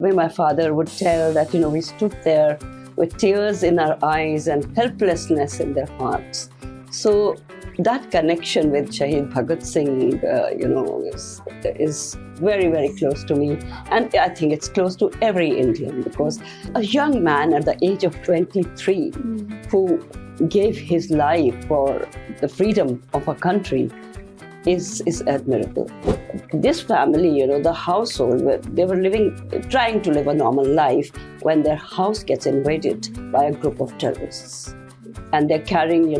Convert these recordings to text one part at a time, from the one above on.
Where my father would tell that, we stood there with tears in our eyes and helplessness in their hearts. So that connection with Shaheed Bhagat Singh, is very, very close to me. And I think it's close to every Indian, because a young man at the age of 23 who gave his life for the freedom of a country is admirable. This family, the household, they were trying to live a normal life when their house gets invaded by a group of terrorists. And they're carrying,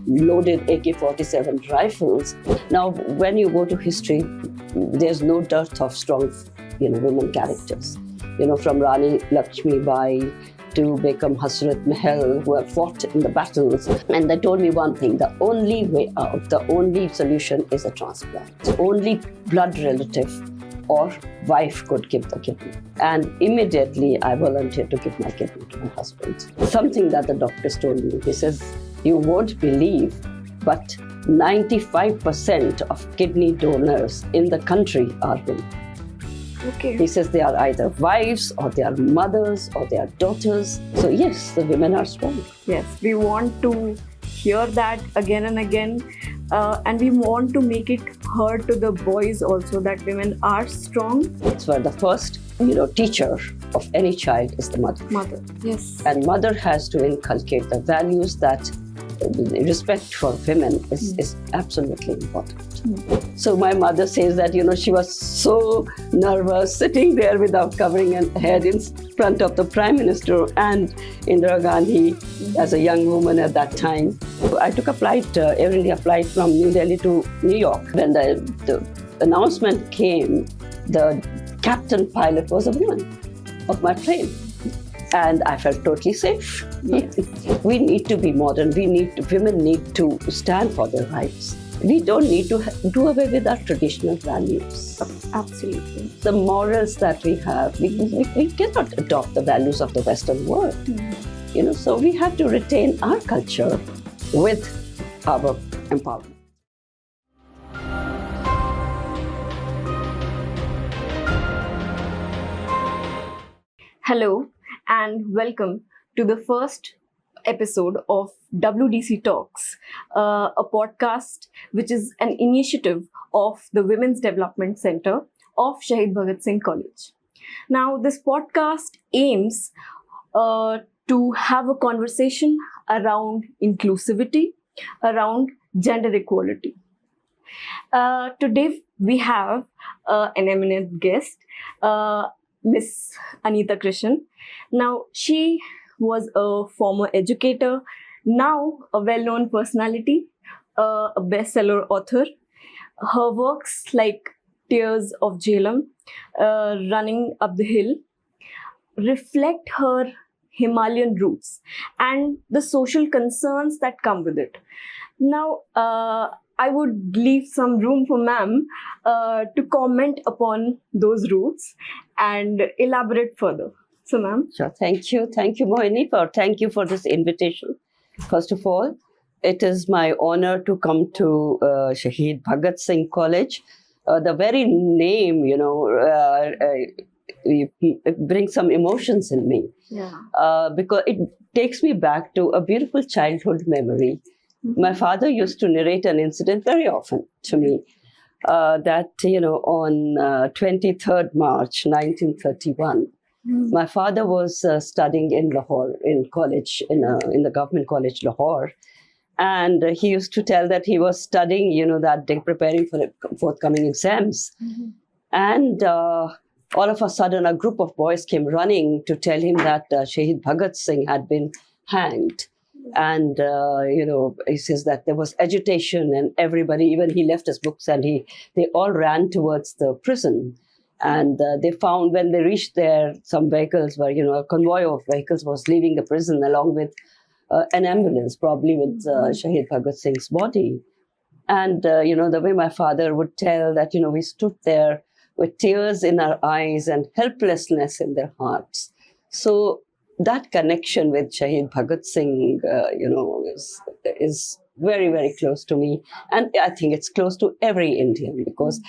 loaded AK-47 rifles. Now, when you go to history, there's no dearth of strong, women characters. From Rani Lakshmi Bai to Begum Hasrat Mahal, who have fought in the battles. And they told me one thing: the only way out, the only solution is a transplant. The only blood relative or wife could give the kidney. And immediately I volunteered to give my kidney to my husband. Something that the doctors told me, he says, you won't believe, but 95% of kidney donors in the country are women. Okay. He says they are either wives or they are mothers or they are daughters. So yes, the women are strong. Yes, we want to hear that again and again. And we want to make it heard to the boys also that women are strong. It's where the first, teacher of any child is the mother. Mother, yes. And mother has to inculcate the values that respect for women is absolutely important. So my mother says that, she was so nervous sitting there without covering her head in front of the Prime Minister and Indira Gandhi as a young woman at that time. I took a flight, Air India flight from New Delhi to New York. When the announcement came, the captain pilot was a woman of my plane. And I felt totally safe. Yes. We need to be modern. Women need to stand for their rights. We don't need to do away with our traditional values. Absolutely. The morals that we have, we cannot adopt the values of the Western world. So we have to retain our culture with our empowerment. Hello and welcome to the first episode of WDC Talks, a podcast which is an initiative of the Women's Development Center of Shaheed Bhagat Singh College. Now, this podcast aims to have a conversation around inclusivity, around gender equality. Today, we have an eminent guest, Miss Anita Krishan. Now, she was a former educator, now a well-known personality, a bestseller author. Her works like Tears of Jhelum, Running Up the Hill, reflect her Himalayan roots and the social concerns that come with it. Now, I would leave some room for ma'am to comment upon those roots and elaborate further. So, ma'am. Sure. Thank you. Thank you, Mohini, thank you for this invitation. First of all, it is my honor to come to Shaheed Bhagat Singh College. The very name, it brings some emotions in me. Yeah. Because it takes me back to a beautiful childhood memory. My father used to narrate an incident very often to me that, on 23rd March 1931, my father was studying in Lahore, in college, in the government college, Lahore. And he used to tell that he was studying, that day, preparing for the forthcoming exams. And all of a sudden, a group of boys came running to tell him that Shaheed Bhagat Singh had been hanged. And, he says that there was agitation and everybody, even he left his books and they all ran towards the prison. And they found when they reached there, some vehicles were, a convoy of vehicles was leaving the prison along with an ambulance, probably with Shaheed Bhagat Singh's body. And, the way my father would tell that, we stood there with tears in our eyes and helplessness in their hearts. So that connection with Shaheed Bhagat Singh, is very, very close to me. And I think it's close to every Indian, because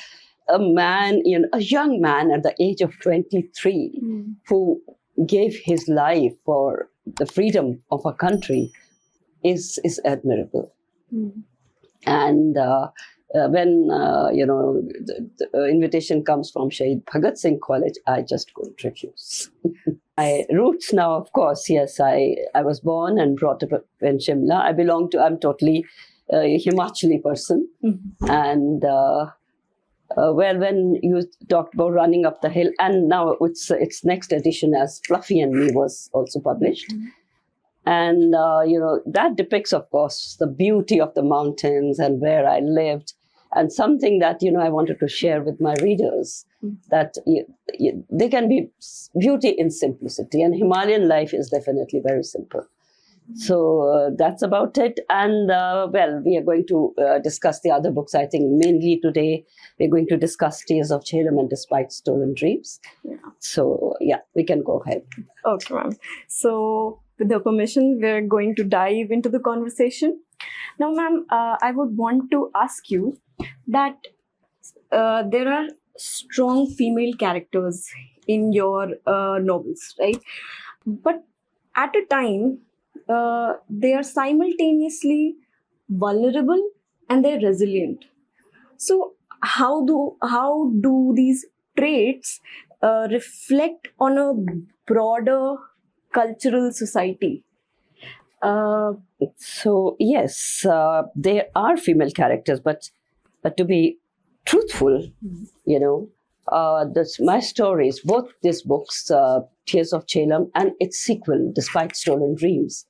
a man, a young man at the age of 23 who gave his life for the freedom of a country is admirable. And when the invitation comes from Shaheed Bhagat Singh College, I just couldn't refuse. My roots now, of course, yes, I was born and brought up in Shimla. I'm totally a Himachali person. And when you talked about running up the hill, and now its next edition as Fluffy and Me was also published. And, that depicts, of course, the beauty of the mountains and where I lived. And something that, I wanted to share with my readers, that there can be beauty in simplicity. And Himalayan life is definitely very simple. So that's about it. And, we are going to discuss the other books. I think mainly today, we're going to discuss Tears of Jhelum and Despite Stolen Dreams. Yeah. So, we can go ahead. Okay, ma'am. So, with your permission, we're going to dive into the conversation. Now, ma'am, I would want to ask you that there are strong female characters in your novels, right? But at a time, they are simultaneously vulnerable and they're resilient. So, how do these traits reflect on a broader cultural society? So yes, there are female characters, but to be truthful, my stories, both these books, Tears of Jhelum and its sequel, Despite Stolen Dreams,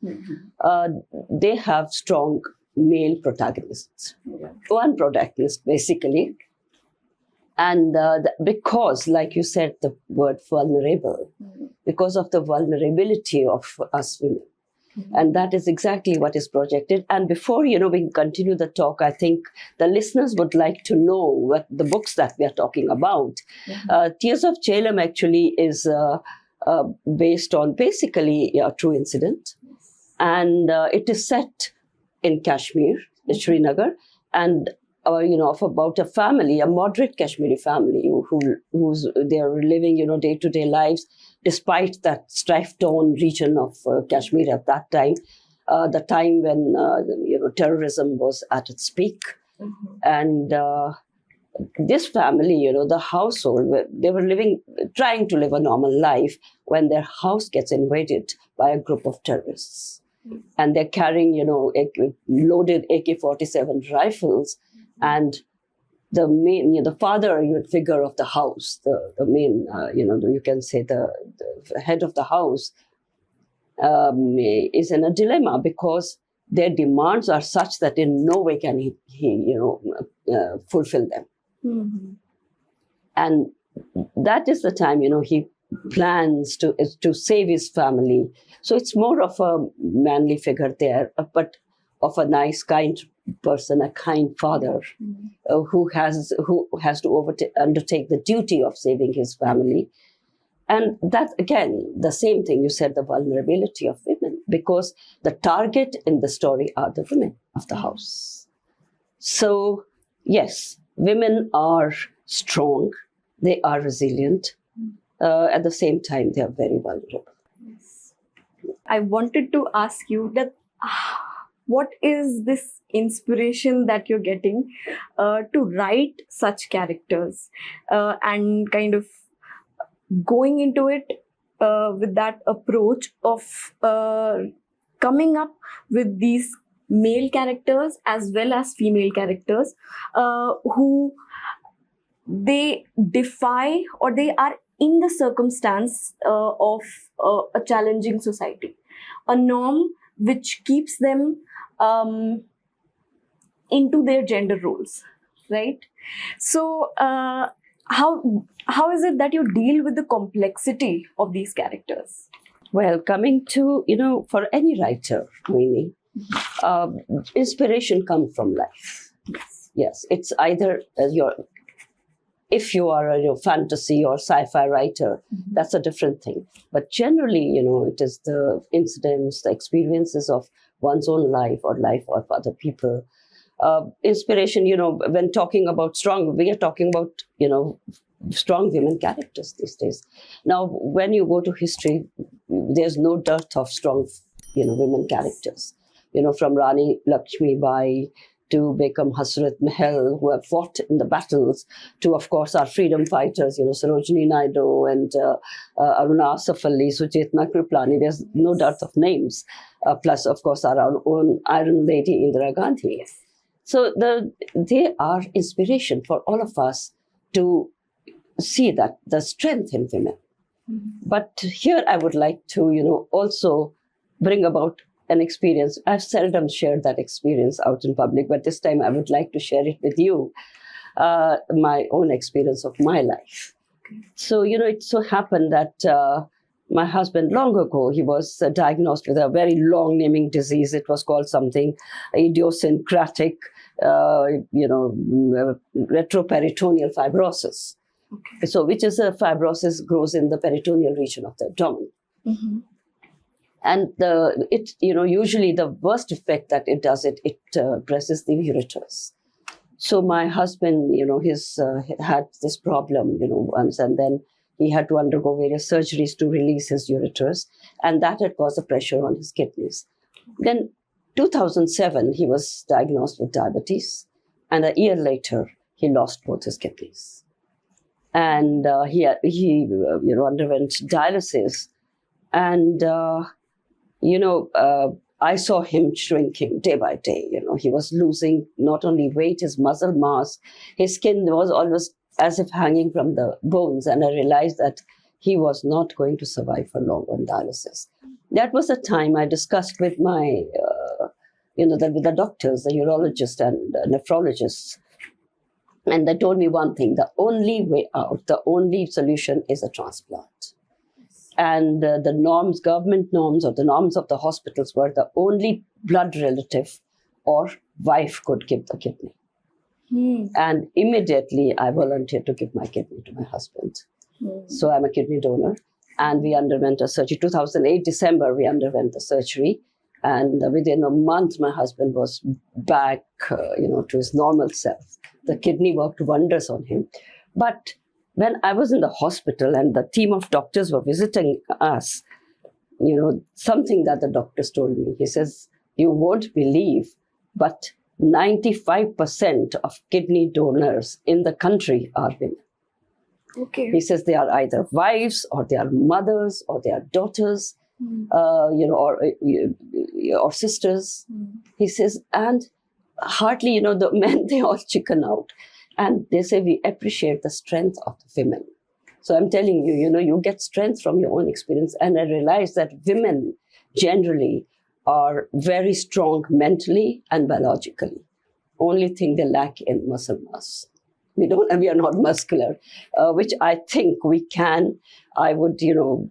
they have strong male protagonists. One protagonist, basically. And because, like you said, the word vulnerable, because of the vulnerability of us women. And that is exactly what is projected. And before, we continue the talk, I think the listeners would like to know what the books that we are talking about. Tears of Jhelum actually is based on basically a true incident. And it is set in Kashmir, Srinagar, and of about a family, a moderate Kashmiri family who's they're living, day-to-day lives, despite that strife-torn region of Kashmir at that time, the time when, terrorism was at its peak. And this family, the household, they were trying to live a normal life when their house gets invaded by a group of terrorists. And they're carrying, loaded AK-47 rifles. And the main, the father figure of the house, the main, you can say the head of the house, is in a dilemma because their demands are such that in no way can he fulfill them. And that is the time, he plans to save his family. So it's more of a manly figure there, but of a nice, kind person, a kind father who has to undertake the duty of saving his family. And that, again, the same thing you said, the vulnerability of women, because the target in the story are the women of the house. So, yes, women are strong, they are resilient. At the same time, they are very vulnerable. Yes. I wanted to ask you that what is this inspiration that you're getting to write such characters and kind of going into it with that approach of coming up with these male characters as well as female characters who they defy or they are in the circumstance of a challenging society, a norm which keeps them into their gender roles, right? So how is it that you deal with the complexity of these characters? Well, coming to, for any writer, Moini, inspiration comes from life. Yes, it's either if you are a fantasy or sci-fi writer, that's a different thing. But generally, it is the incidents, the experiences of one's own life or life of other people inspiration, when talking about strong, we are talking about, strong women characters these days. Now, when you go to history, there's no dearth of strong, women characters. From Rani Lakshmi Bai to Begum Hasrat Mahal, who have fought in the battles, to, of course, our freedom fighters, Sarojini Naidu and Aruna Asaf Ali, Suchetna Kriplani. There's no dearth of names. Plus, of course, our own Iron Lady, Indira Gandhi. Yes. So they are inspiration for all of us to see that the strength in women. Mm-hmm. But here I would like to, also bring about an experience. I've seldom shared that experience out in public, but this time I would like to share it with you, my own experience of my life. Okay. So, it so happened that my husband, long ago, he was diagnosed with a very long naming disease. It was called something idiosyncratic, retroperitoneal fibrosis. Okay. So, which is a fibrosis grows in the peritoneal region of the abdomen. Mm-hmm. And usually the worst effect that it does, it presses the ureters. So my husband, he's had this problem, once, and then he had to undergo various surgeries to release his ureters, and that had caused a pressure on his kidneys. Then 2007, he was diagnosed with diabetes, and a year later, he lost both his kidneys. And he underwent dialysis, and I saw him shrinking day by day. He was losing not only weight, his muscle mass, his skin was almost as if hanging from the bones. And I realized that he was not going to survive for long on dialysis. That was the time I discussed with my, with the doctors, the urologists and nephrologists. And they told me one thing: the only way out, the only solution is a transplant. And the norms, government norms, or the norms of the hospitals were the only blood relative or wife could give the kidney. And immediately I volunteered to give my kidney to my husband. So I'm a kidney donor. And we underwent a surgery. 2008, December, we underwent the surgery. And within a month, my husband was back, to his normal self. The kidney worked wonders on him. But when I was in the hospital and the team of doctors were visiting us, something that the doctors told me, he says, you won't believe, but 95% of kidney donors in the country are women. Okay. He says they are either wives or they are mothers or they are daughters, or sisters. He says, and hardly, the men, they all chicken out. And they say we appreciate the strength of the women. So I'm telling you, you get strength from your own experience. And I realized that women generally are very strong mentally and biologically. Only thing they lack in muscle mass. We are not muscular, which I think we can. I would,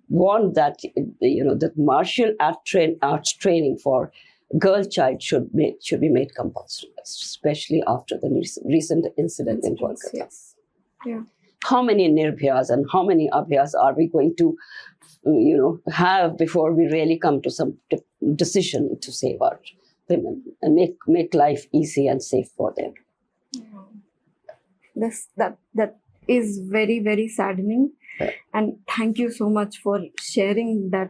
want that, that martial arts training for girl child should be made compulsory, especially after the recent incident in Kolkata. Yes. Yeah. How many nirbhyas and how many abhyas are we going to, have before we really come to some decision to save our women and make life easy and safe for them? That is very, very saddening. Yeah. And thank you so much for sharing that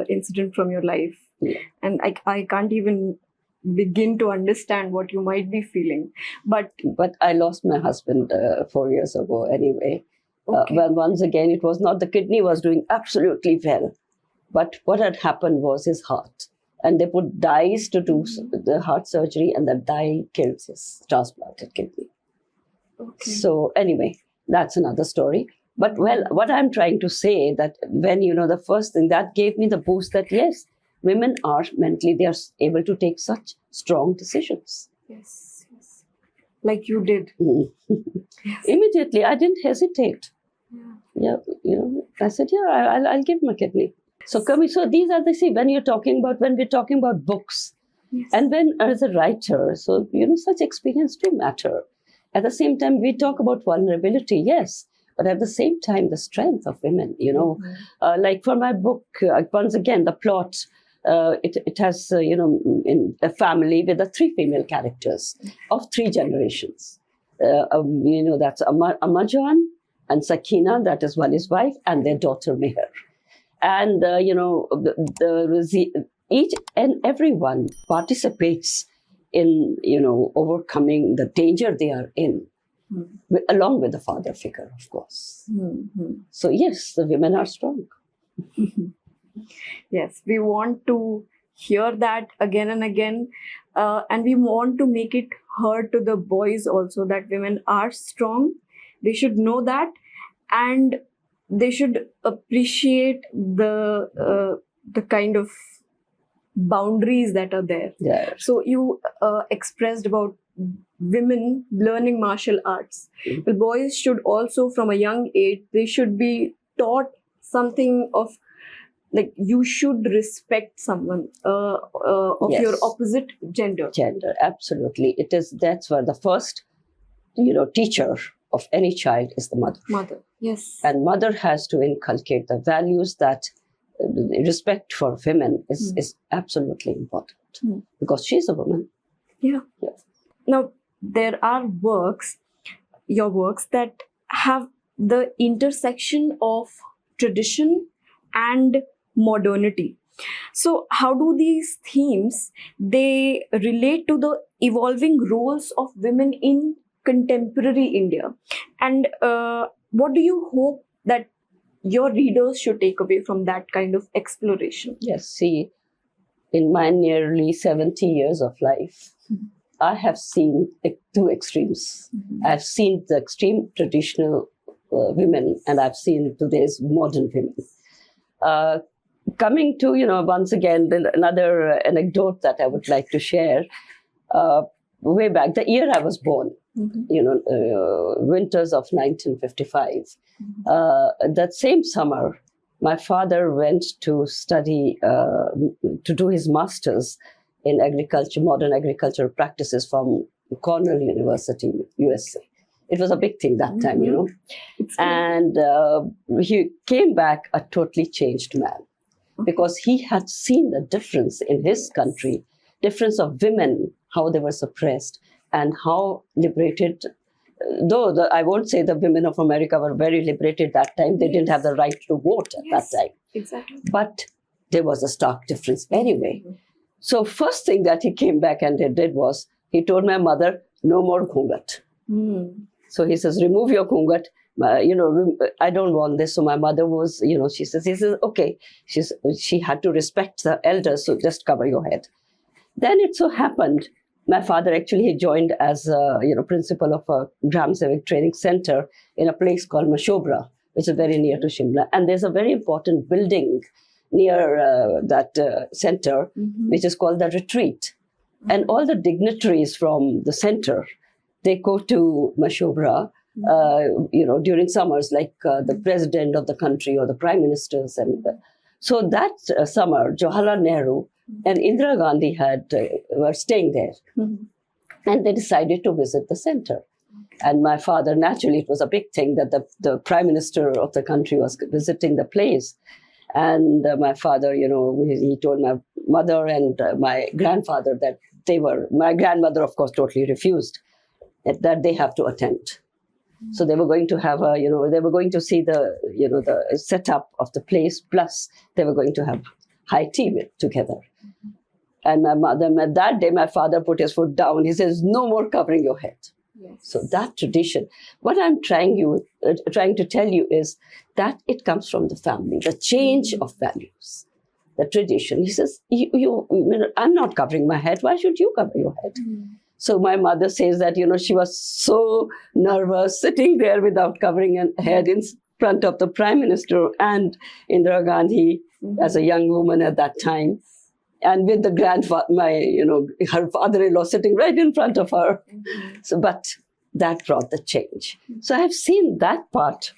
incident from your life. Yeah. And I can't even begin to understand what you might be feeling. But I lost my husband 4 years ago anyway. Okay. Well, once again, it was not the kidney was doing absolutely well. But what had happened was his heart. And they put dyes to do the heart surgery, and the dye killed his transplanted kidney. Okay. So anyway, that's another story. But well, what I'm trying to say that when, the first thing that gave me the boost that yes, women are mentally, they are able to take such strong decisions. Yes. Like you did. Yes. Immediately, I didn't hesitate. Yeah. Yeah, I said, I'll give my kidney. So these are when we're talking about books, Yes. and when as a writer, so, such experience do matter. At the same time, we talk about vulnerability, yes, but at the same time, the strength of women, like for my book, once again, the plot, it has, in a family with the 3 female characters of 3 generations. That's Amajan and Sakina, that is Wali's wife, and their daughter Meher. And, each and everyone participates in, overcoming the danger they are in, along with the father figure, of course. So, yes, the women are strong. Yes, we want to hear that again and again. And we want to make it heard to the boys also that women are strong. They should know that. And they should appreciate the kind of boundaries that are there. Yeah. So you expressed about women learning martial arts. Well, boys should also, from a young age, they should be taught something of, like, you should respect someone of Yes. your opposite gender. Absolutely. That's where the first, teacher of any child is the mother. Mother, yes. And mother has to inculcate the values that respect for women is absolutely important, because she's a woman. Yeah. Yes. Now, there are your works that have the intersection of tradition and modernity. So how do these themes, they relate to the evolving roles of women in contemporary India? And what do you hope that your readers should take away from that kind of exploration? Yes, see, in my nearly 70 years of life, I have seen 2 extremes. I've seen the extreme traditional women, and I've seen today's modern women. Coming to, once again, another anecdote that I would like to share. Way back, the year I was born, winters of 1955. That same summer, my father went to study, to do his master's in agriculture, modern agricultural practices from Cornell University, USA. It was a big thing that time, And he came back a totally changed man, because he had seen the difference in his country, difference of women, how they were suppressed and how liberated. Though I won't say the women of America were very liberated that time. They didn't have the right to vote at that time. Exactly. But there was a stark difference anyway. So first thing that he came back and did was, he told my mother, no more ghungat. So he says, remove your ghungat. I don't want this. So my mother was, he says, okay. She had to respect the elders, so just cover your head. Then it so happened, my father actually joined as principal of a Gram Civic Training Center in a place called Mashobra, which is very near to Shimla. And there's a very important building near that center, which is called the Retreat. And all the dignitaries from the center, they go to Mashobra, during summers, like the president of the country or the prime ministers. And so that summer, Jawaharlal Nehru and Indira Gandhi were staying there. And they decided to visit the center. And my father, naturally, it was a big thing that the prime minister of the country was visiting the place. And my father, he told my mother and my grandfather that my grandmother, of course, totally refused, that they have to attend. So they were going to have they were going to see the setup of the place, plus they were going to have high tea together. And that day, my father put his foot down. He says, no more covering your head. Yes. So that tradition, what I'm trying to tell you is that it comes from the family, the change of values, the tradition. He says, I'm not covering my head. Why should you cover your head? So my mother says that, she was so nervous sitting there without covering her head in front of the prime minister and Indira Gandhi as a young woman at that time. And with the her father-in-law sitting right in front of her. So, but that brought the change. So I've seen that part,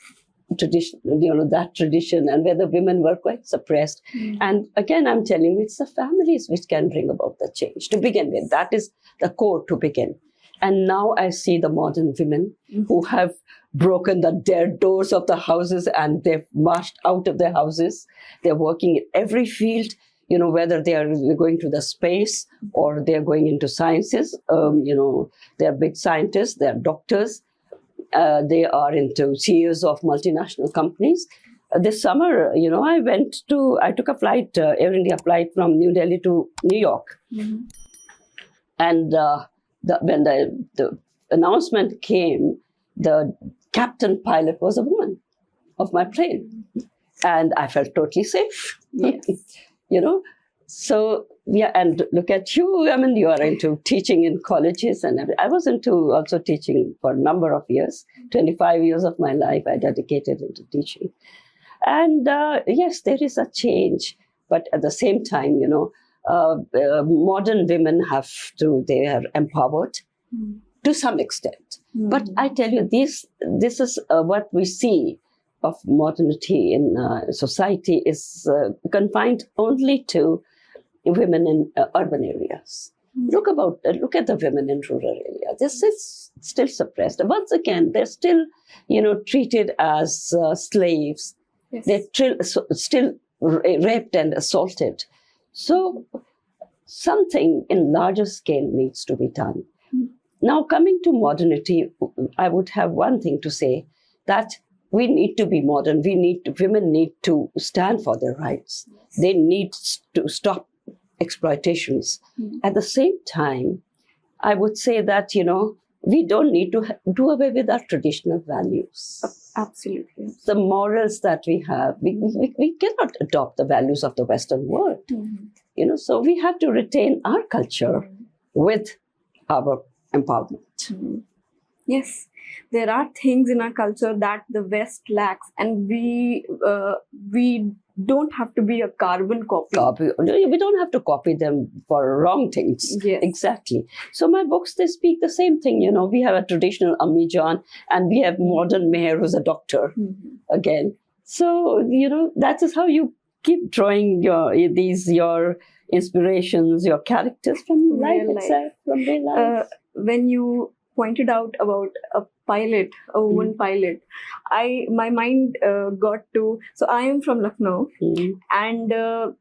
tradition, that tradition, and where the women were quite suppressed. And again, I'm telling you, it's the families which can bring about the change to begin with. That is the core to begin. And now I see the modern women who have broken their doors of the houses and they've marched out of their houses. They're working in every field. whether they are going to the space or they are going into sciences. They are big scientists, they are doctors, they are into CEOs of multinational companies. This summer, I took a flight, Air India flight from New Delhi to New York. Mm-hmm. And when the announcement came, the captain pilot was a woman of my plane. And I felt totally safe. Yes. So, yeah, and look at you. I mean, you are into teaching in colleges and everything. I was into also teaching for a number of years. 25 years of my life I dedicated into teaching. And yes, there is a change. But at the same time, modern women they are empowered to some extent. But I tell you, this is what we see of modernity in society is confined only to women in urban areas. Look at the women in rural areas. This is still suppressed. Once again, they're still, treated as slaves. Yes. They're still raped and assaulted. So something in larger scale needs to be done. Now, coming to modernity, I would have one thing to say, that we need to be modern. Women need to stand for their rights. Yes. They need to stop exploitations. At the same time, I would say that, we don't need to do away with our traditional values. Absolutely. The morals that we have, we cannot adopt the values of the Western world. So we have to retain our culture with our empowerment. Yes, there are things in our culture that the West lacks, and we don't have to be a carbon copy. We don't have to copy them for wrong things. Yes. Exactly. So my books, they speak the same thing. We have a traditional Ammi Jan, and we have modern Meher, who's a doctor again. So, that is how you keep drawing your inspirations, your characters from life itself, from real life. When you pointed out about a woman pilot, my mind got to. So I am from Lucknow, and the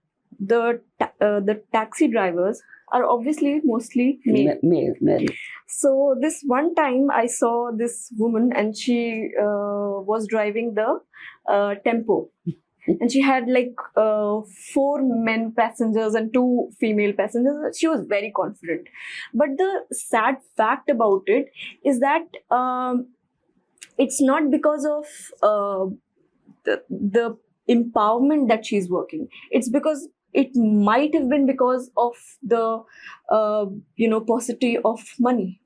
taxi drivers are obviously mostly male. Male. So this one time I saw this woman, and she was driving the tempo. And she had 4 men passengers and 2 female passengers. She was very confident. But the sad fact about it is that it's not because of the empowerment that she's working. It's because it might have been because of the paucity of money.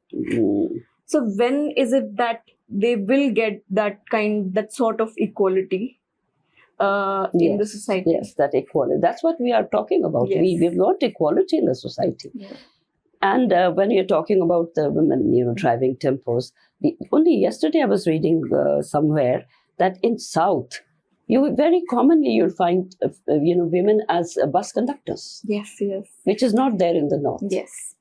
So when is it that they will get that sort of equality in the society? Yes, that equality. That's what we are talking about. Yes. We want equality in the society. Yeah. And when you're talking about the women, driving tempos, only yesterday I was reading somewhere that in South, very commonly you'll find women as bus conductors. Yes. Which is not there in the North. Yes.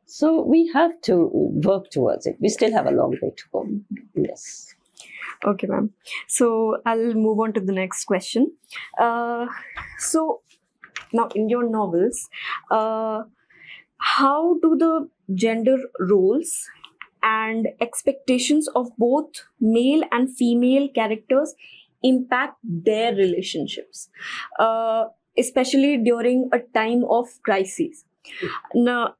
So we have to work towards it. We still have a long way to go. Yes. Okay, ma'am. So I'll move on to the next question. So now in your novels, how do the gender roles and expectations of both male and female characters impact their relationships, especially during a time of crisis? Now,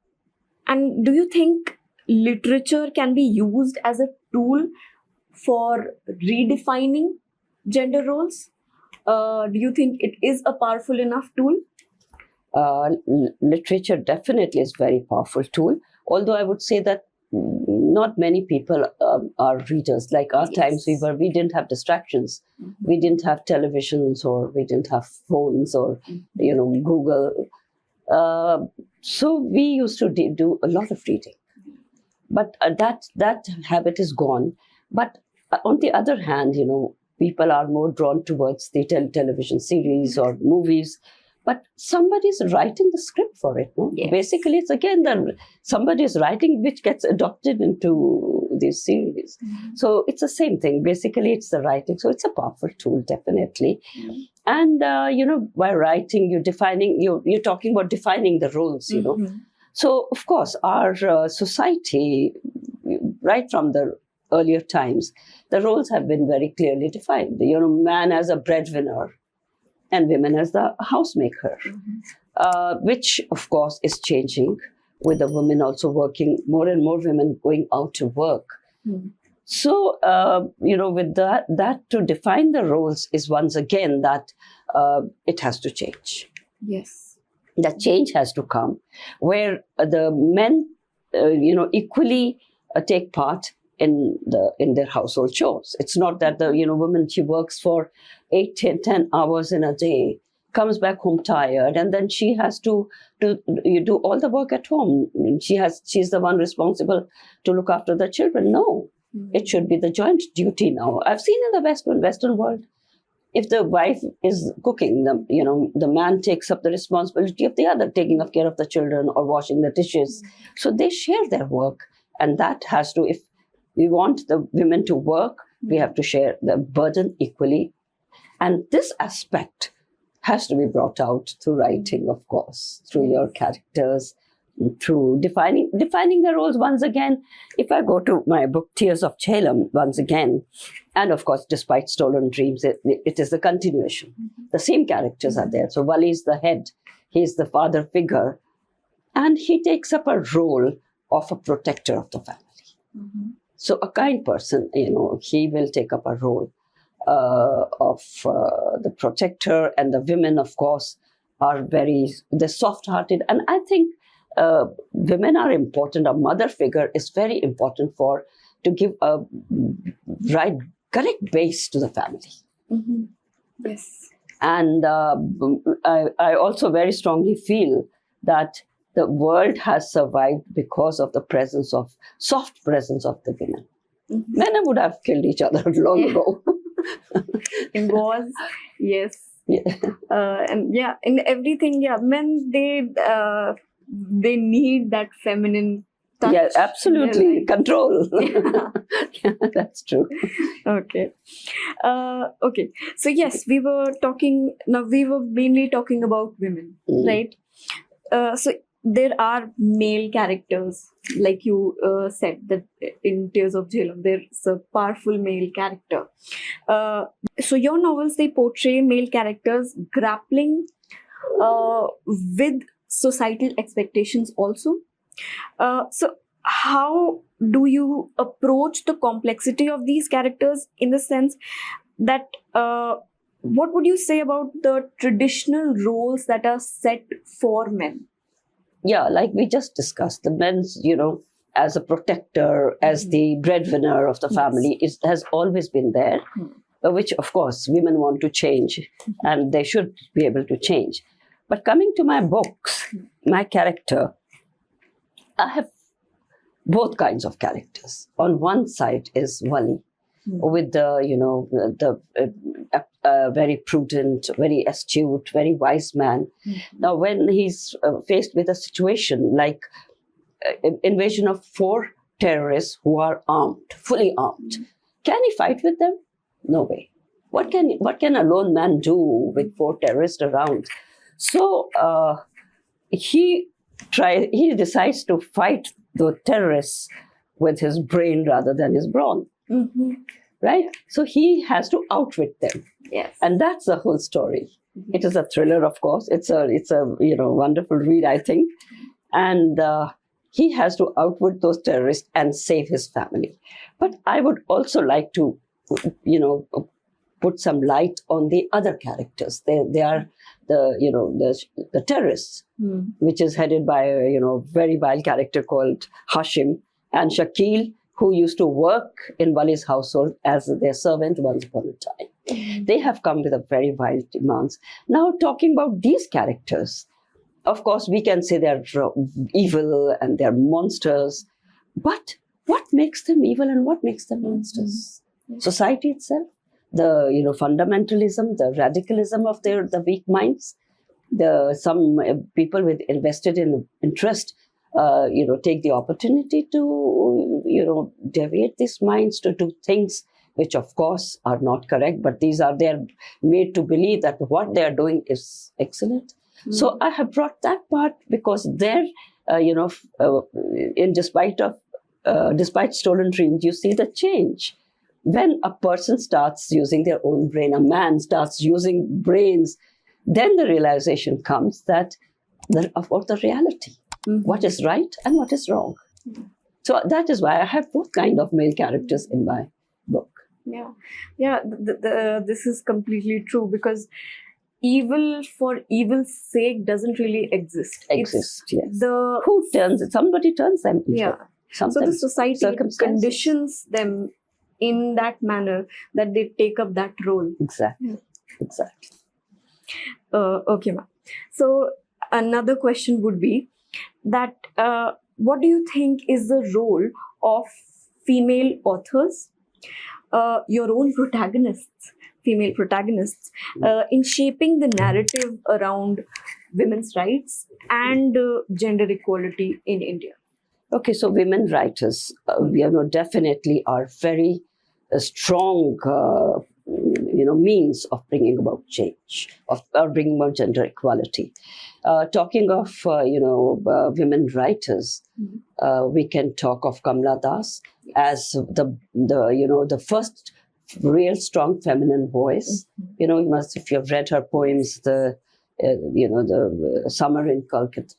and do you think literature can be used as a tool for redefining gender roles? Do you think it is a powerful enough tool? Literature definitely is a very powerful tool. Although I would say that not many people are readers. Like our times, we didn't have distractions. We didn't have televisions, or we didn't have phones, or Google. So we used to do a lot of reading. But that habit is gone. But on the other hand, people are more drawn towards the television series or movies. but somebody's writing the script for it. No? Yes. Basically, it's again somebody's writing which gets adopted into these series. So it's the same thing. Basically, it's the writing. So it's a powerful tool, definitely. And by writing, you're talking about defining the roles. You know, so of course our society, right from the earlier times, the roles have been very clearly defined. Man as a breadwinner, and women as the housemaker, which of course is changing with the women also working, more and more women going out to work. So, with that to define the roles is once again that it has to change. Yes. That change has to come where the men, equally take part in their household chores. It's not that the woman, she works for 8, 10 hours in a day, comes back home tired, and then she has to do all the work at home. She's the one responsible to look after the children. No, it should be the joint duty now. I've seen in the Western world, if the wife is cooking, the man takes up the responsibility of the other, taking care of the children or washing the dishes. So they share their work, and that has to, if we want the women to work, we have to share the burden equally. And this aspect has to be brought out through writing, of course, through your characters, through defining the roles. Once again, if I go to my book, Tears of Jhelum, once again, and of course, Despite Stolen Dreams, it is the continuation. The same characters are there. So Wali is the head, he's the father figure, and he takes up a role of a protector of the family. So a kind person, he will take up a role of the protector, and the women, of course, are they're soft-hearted. And I think women are important. A mother figure is very important to give a correct base to the family. Yes. And I also very strongly feel that the world has survived because of the soft presence of the women. Men would have killed each other long ago. In wars, yes. And in everything, men, they need that feminine touch. Yeah, absolutely. Control. Yeah, that's true. Okay. Okay. So yes, we were mainly talking about women, right? So there are male characters, like you said, that in Tears of Jhelum, there's a powerful male character. So your novels, they portray male characters grappling with societal expectations also. So how do you approach the complexity of these characters, in the sense that what would you say about the traditional roles that are set for men? Yeah, like we just discussed, the men's, as a protector, as the breadwinner of the family, has always been there, which, of course, women want to change, and they should be able to change. But coming to my books, my character, I have both kinds of characters. On one side is Wali, with the very prudent, very astute, very wise man. Now, when he's faced with a situation like invasion of 4 terrorists who are armed, fully armed, can he fight with them? No way. What can a lone man do with 4 terrorists around? So he decides to fight the terrorists with his brain rather than his brawn. Right? So he has to outwit them. Yes. And that's the whole story. It is a thriller, of course. It's a wonderful read, I think. And he has to outwit those terrorists and save his family. But I would also like to, put some light on the other characters. They are the terrorists, which is headed by a very vile character called Hashim, and Shakil, who used to work in Wali's household as their servant once upon a time. They have come with a very wild demands. Now, talking about these characters, of course, we can say they're evil and they're monsters, but what makes them evil and what makes them monsters? Society itself, the fundamentalism, the radicalism of the weak minds, some people with invested in interest, take the opportunity to, deviate these minds to do things which, of course, are not correct. But they're made to believe that what they are doing is excellent. So I have brought that part because there, despite stolen dreams, you see the change. When a person starts using their own brain, a man starts using brains, then the realization comes that about the reality, what is right and what is wrong. So that is why I have both kind of male characters in my book. This is completely true, because evil for evil's sake doesn't really exist. Yes. Somebody turns them evil. Yeah. So the society conditions them in that manner that they take up that role. Exactly. Okay, ma'am. So another question would be that what do you think is the role of female authors, your own female protagonists, in shaping the narrative around women's rights and gender equality in India? Okay, so women writers, definitely are very strong, means of bringing about change, or bringing about gender equality. Talking of, women writers, we can talk of Kamala Das as the first real strong feminine voice. If you've read her poems, the Summer in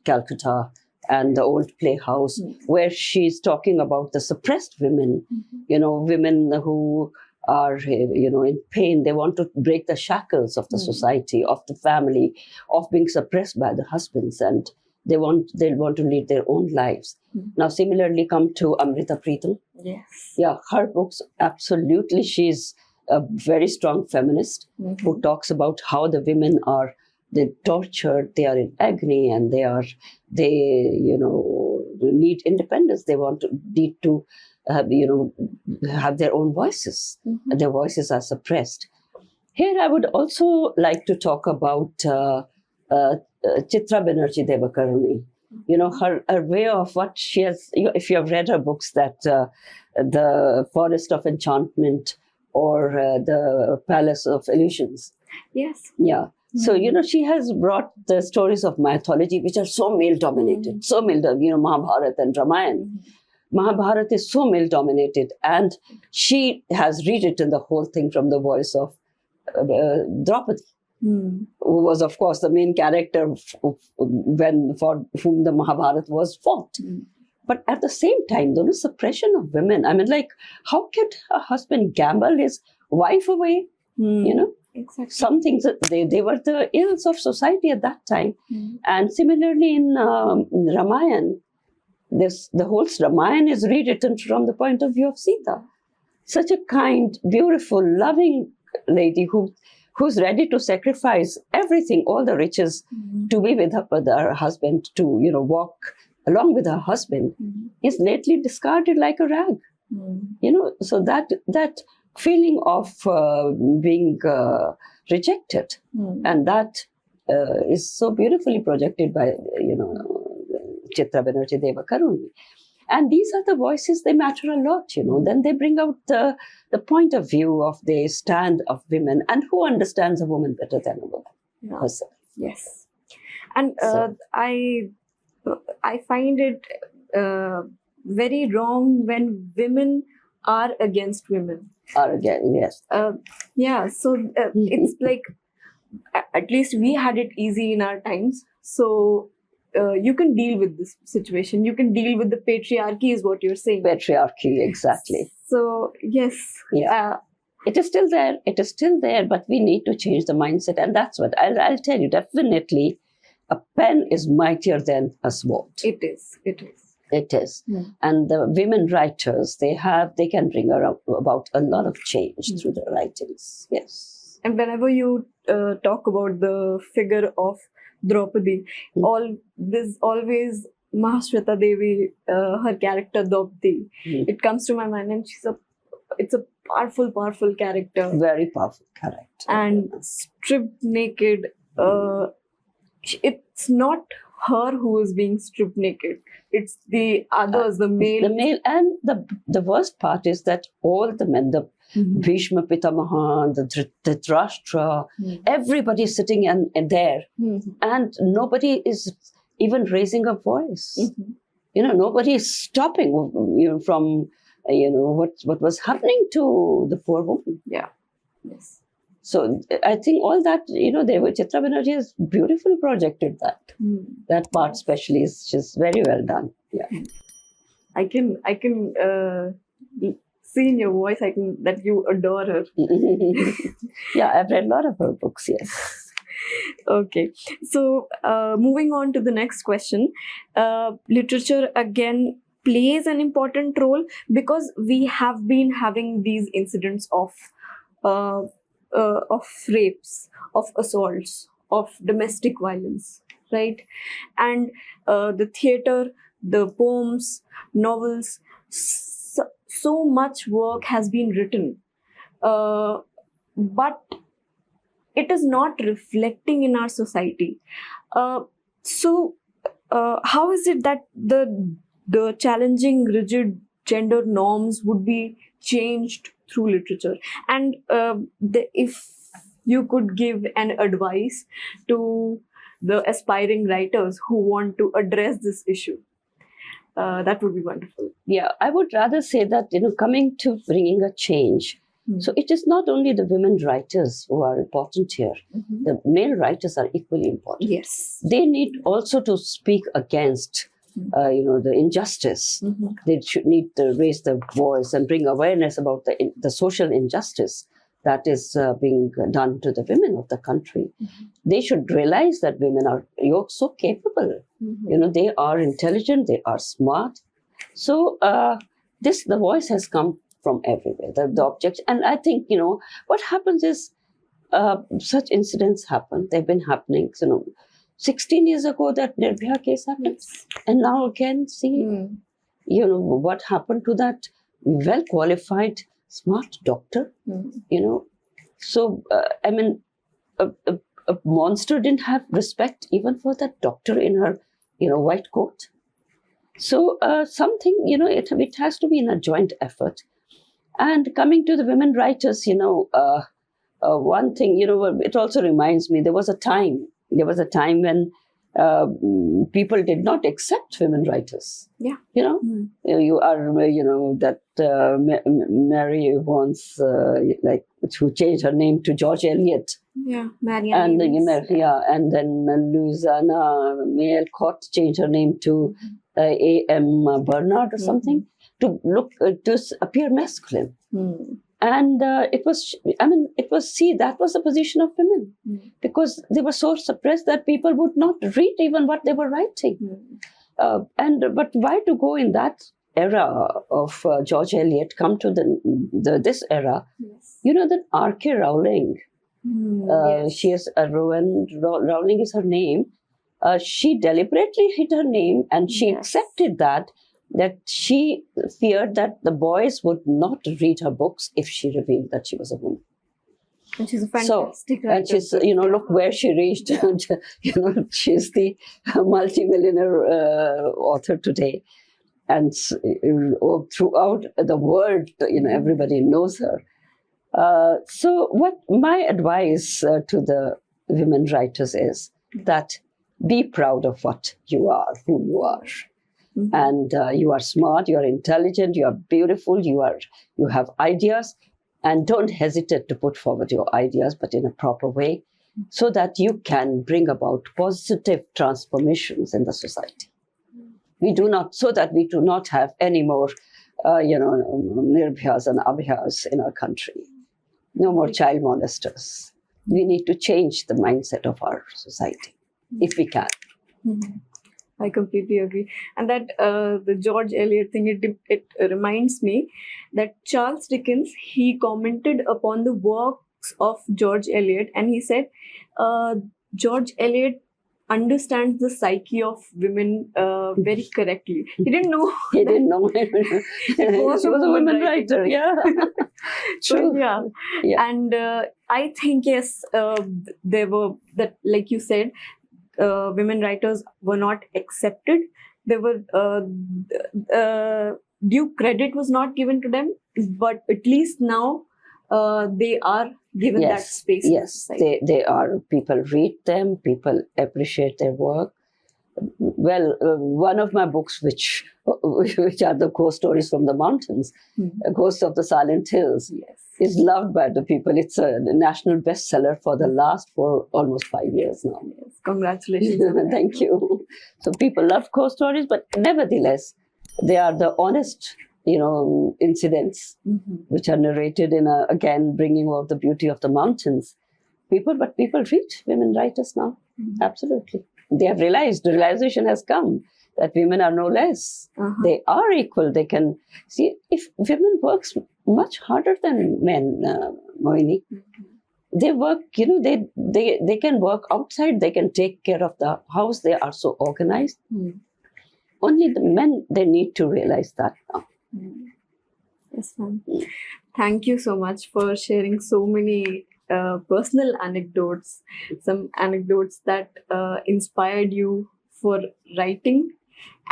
Calcutta, and the Old Playhouse, where she's talking about the suppressed women, women who are, in pain. They want to break the shackles of the society, of the family, of being suppressed by the husbands, and they want to lead their own lives. Now, similarly, come to Amrita Pritam. Yes. Yeah, her books, absolutely. She's a very strong feminist who talks about how the women are, they're tortured, they are in agony, and they need independence. They need to have their own voices. Their voices are suppressed. Here I would also like to talk about Chitra Banerjee Devakaruni. Her way of what she has, if you have read her books, that the Forest of Enchantment or the Palace of Illusions. Yes. Yeah. So, she has brought the stories of mythology, which are so male-dominated, Mahabharata and Ramayana. Mahabharata is so male-dominated, and she has rewritten the whole thing from the voice of Draupadi, who was, of course, the main character for whom the Mahabharata was fought. But at the same time, the suppression of women. I mean, how could a husband gamble his wife away? Exactly. Some things, they were the ills of society at that time. And similarly in Ramayana, the whole Ramayana is rewritten from the point of view of Sita. Such a kind, beautiful, loving lady who's ready to sacrifice everything, all the riches, to be with her husband, to walk along with her husband, is lately discarded like a rag. So that feeling of being rejected, and that is so beautifully projected by Chitra Banerjee Devakaruni. And these are the voices, they matter a lot, Then they bring out the point of view of the stand of women, and who understands a woman better than a woman herself. Yes. And I find it very wrong when women are against women. Yes. So it's like, at least we had it easy in our times. So you can deal with this situation. You can deal with the patriarchy, is what you're saying. Patriarchy, exactly. So, yes. Yeah. It is still there, but we need to change the mindset. And that's what I'll tell you, definitely, a pen is mightier than a sword. It is. And the women writers, they can bring about a lot of change through their writings. Yes. And whenever you talk about the figure of Draupadi, there's always Mahasweta Devi, her character Draupadi. It comes to my mind, and it's a powerful character. Very powerful character. And stripped naked, it's not her who is being stripped naked. It's the others, the male. The male, and the worst part is that all the men, the Bhishma Pitamaha, the Dhritarashtra, everybody is sitting and there, and nobody is even raising a voice. Nobody is stopping from what was happening to the poor woman. Yeah. Yes. So I think all that, Chitra Banerjee has beautifully projected that. That part especially is just very well done. Yeah. I can see in your voice that you adore her. Yeah, I've read a lot of her books, yes. Okay. So moving on to the next question. Literature again plays an important role because we have been having these incidents of rapes, of assaults, of domestic violence, right? And the theatre, the poems, novels, so much work has been written, but it is not reflecting in our society. So how is it that the challenging, rigid gender norms would be changed through literature? And if you could give an advice to the aspiring writers who want to address this issue, that would be wonderful. Yeah, I would rather say that, coming to bringing a change. So it is not only the women writers who are important here. The male writers are equally important. Yes. They need also to speak against the injustice. They should need to raise their voice and bring awareness about the social injustice that is being done to the women of the country. They should realize that women are so capable. They are intelligent, they are smart. So the voice has come from everywhere, the object. And I think, what happens is such incidents happen. They've been happening. 16 years ago that Nirbhaya case happened. Yes. And now again, see, what happened to that well-qualified, smart doctor, So, a monster didn't have respect even for that doctor in her, white coat. So, something, it has to be in a joint effort. And coming to the women writers, one thing, it also reminds me, there was a time when people did not accept women writers. Yeah. You are, that Mary once, who changed her name to George Eliot. Yeah, Mary. And and then Louisiana May Alcott changed her name to A.M. Bernard or something to appear masculine. And that was the position of women, because they were so suppressed that people would not read even what they were writing. But why to go in that era of George Eliot, come to this era? Yes. That R.K. Rowling, yes. She is Rowling is her name. She deliberately hid her name, and she accepted that she feared that the boys would not read her books if she revealed that she was a woman. And she's a fantastic writer. And she's, look where she reached. She's the multi-millionaire author today. And throughout the world, everybody knows her. So what my advice to the women writers is that be proud of what you are, who you are. And you are smart, you are intelligent, you are beautiful, you have ideas, and don't hesitate to put forward your ideas, but in a proper way, so that you can bring about positive transformations in the society. So that we do not have any more, Nirbhayas and Abhayas in our country. No more child molesters. We need to change the mindset of our society, if we can. I completely agree. And that the George Eliot thing, it reminds me that Charles Dickens, he commented upon the works of George Eliot, and he said, George Eliot understands the psyche of women very correctly. He didn't know. He didn't know. He was a woman writer. Yeah. True. So, yeah. And I think, yes, there were, that, like you said, women writers were not accepted. They were due credit was not given to them, but at least now they are given that space. Yes, they are. People read them. People appreciate their work. Well, one of my books, which are the ghost stories from the mountains, Ghost of the Silent Hills, is loved by the people. It's a national bestseller for the last almost 5 years now. Yes, congratulations. Thank you. So people love ghost stories, but nevertheless, they are the honest, incidents which are narrated again, bringing out the beauty of the mountains. But people read women writers now. Absolutely. They have realized, the realization has come that women are no less. They are equal. They can see, if women works much harder than men, Mohini. They work, they can work outside. They can take care of the house. They are so organized. Only the men, they need to realize that now. Yes, ma'am. Thank you so much for sharing so many personal anecdotes, some anecdotes that inspired you for writing.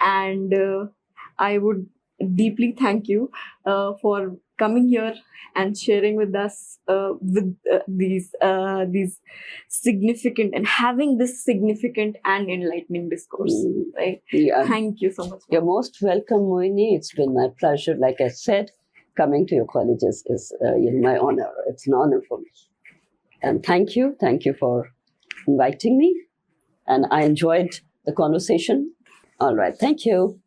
And I would deeply thank you for coming here and sharing with us these significant and having this significant and enlightening discourse. Right? Yeah. Thank you so much. You're most welcome, Mohini. It's been my pleasure. Like I said, coming to your colleges is my honor. It's an honor for me. And thank you for inviting me. And I enjoyed the conversation. All right, thank you.